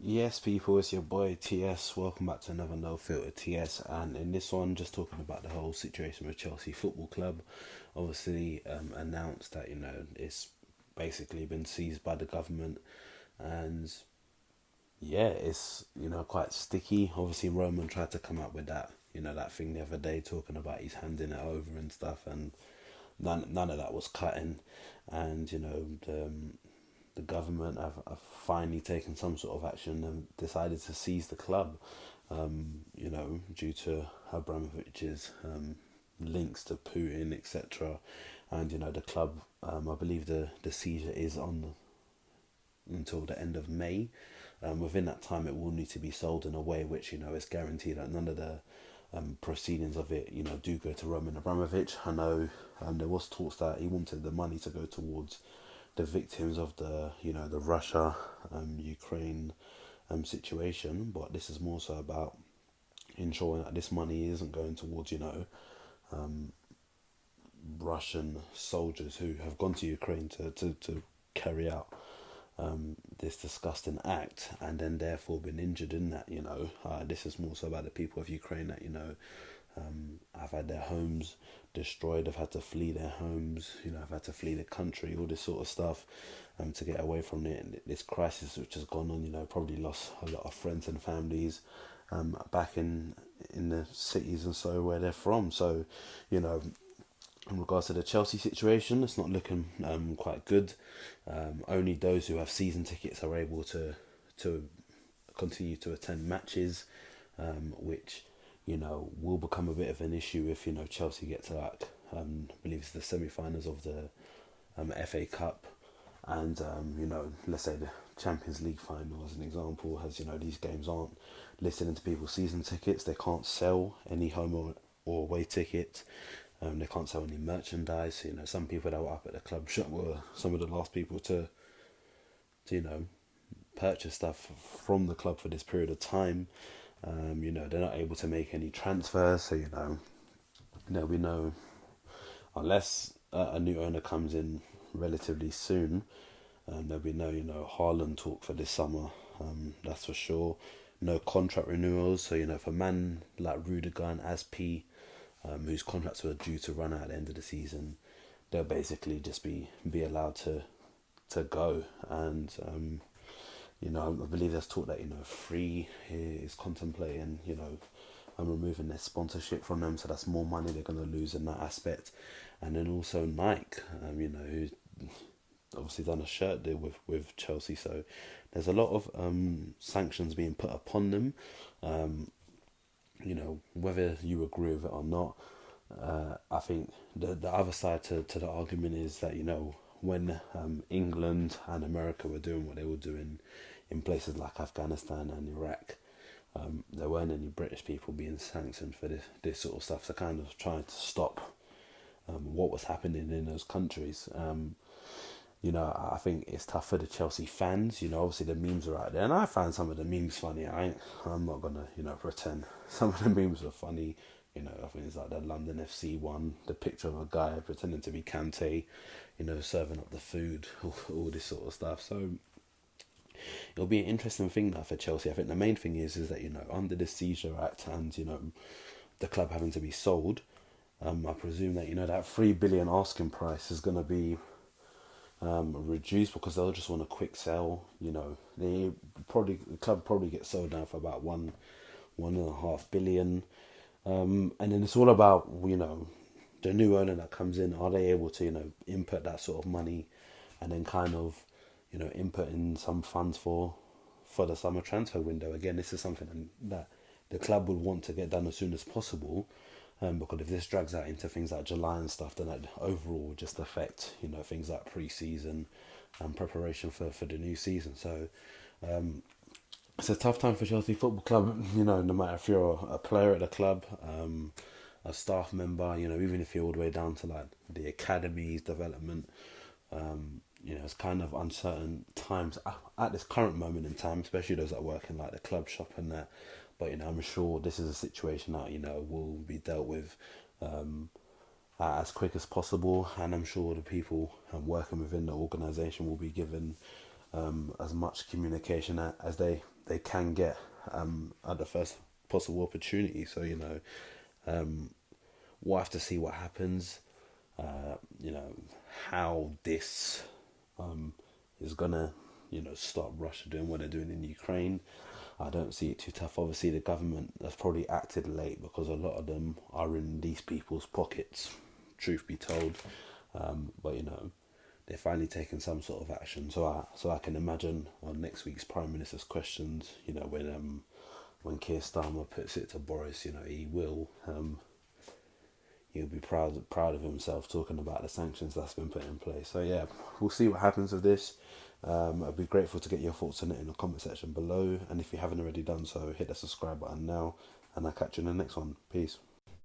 Yes, people, it's your boy TS. Welcome back to another No Filter TS. And in this one, just talking about the whole situation with Chelsea Football Club. Obviously, announced that it's basically been seized by the government, and yeah, it's quite sticky. Obviously, Roman tried to come up with that thing the other day, talking about he's handing it over and stuff, and none of that was cutting. And the government have finally taken some sort of action and decided to seize the club, due to Abramovic's links to Putin, etc. And the club, I believe the seizure is on until the end of May. Within that time, it will need to be sold in a way which is guaranteed that none of the proceedings of it do go to Roman Abramovich. I know there was talks that he wanted the money to go towards the victims of the Russia Ukraine situation, but this is more so about ensuring that this money isn't going towards Russian soldiers who have gone to Ukraine to carry out this disgusting act and then therefore been injured in that. This is more so about the people of Ukraine that have had their homes destroyed, have had to flee their homes, have had to flee the country, all this sort of stuff, to get away from it. And this crisis which has gone on, probably lost a lot of friends and families back in the cities and so where they're from. So, in regards to the Chelsea situation, it's not looking quite good. Only those who have season tickets are able to continue to attend matches, which will become a bit of an issue if Chelsea get to I believe it's the semi-finals of the FA Cup, and let's say the Champions League final as an example, as these games aren't listed into people's season tickets. They can't sell any home or away tickets. They can't sell any merchandise. Some people that were up at the club shop were some of the last people to purchase stuff from the club for this period of time. They're not able to make any transfers, so there'll be no, unless a new owner comes in relatively soon. There'll be no Haaland talk for this summer. That's for sure. No contract renewals. So for man like Rudiger and Asp, whose contracts were due to run out at the end of the season, they'll basically just be allowed to go. And I believe there's talk that Free is contemplating removing their sponsorship from them, so that's more money they're going to lose in that aspect. And then also Nike, who's obviously done a shirt deal with Chelsea, so there's a lot of sanctions being put upon them. Whether you agree with it or not, I think the other side to the argument is that when England and America were doing what they were doing in places like Afghanistan and Iraq, there weren't any British people being sanctioned for this sort of stuff, to kind of try to stop what was happening in those countries. I think it's tough for the Chelsea fans. Obviously the memes are out there, and I found some of the memes funny. I'm not gonna, pretend some of the memes are funny. I think it's like the London FC one, the picture of a guy pretending to be Kante, serving up the food, all this sort of stuff. So it'll be an interesting thing now for Chelsea. I think the main thing is that under the Seizure Act and the club having to be sold, I presume that that 3 billion asking price is going to be reduced, because they'll just want a quick sell. The club probably gets sold now for about 1.5 billion, and then it's all about the new owner that comes in. Are they able to input that sort of money, and then kind of input in some funds for the summer transfer window? Again, this is something that the club would want to get done as soon as possible. Because if this drags out into things like July and stuff, then that overall would just affect things like pre-season and preparation for the new season. So it's a tough time for Chelsea Football Club. No matter if you're a player at the club, a staff member, even if you're all the way down to like the academies development, it's kind of uncertain times at this current moment in time, especially those that work in like the club shop and that. But I'm sure this is a situation that will be dealt with as quick as possible, and I'm sure the people working within the organisation will be given as much communication as they they can get at the first possible opportunity. So we'll have to see what happens. You know how this is gonna stop Russia doing what they're doing in Ukraine. I don't see it too tough. Obviously, the government has probably acted late because a lot of them are in these people's pockets, truth be told. But they're finally taking some sort of action. So I can imagine on next week's Prime Minister's questions, when Keir Starmer puts it to Boris, he'll be proud of himself talking about the sanctions that's been put in place. So yeah, we'll see what happens with this. I'd be grateful to get your thoughts on it in the comment section below, and if you haven't already done so, hit the subscribe button now, and I'll catch you in the next one. Peace.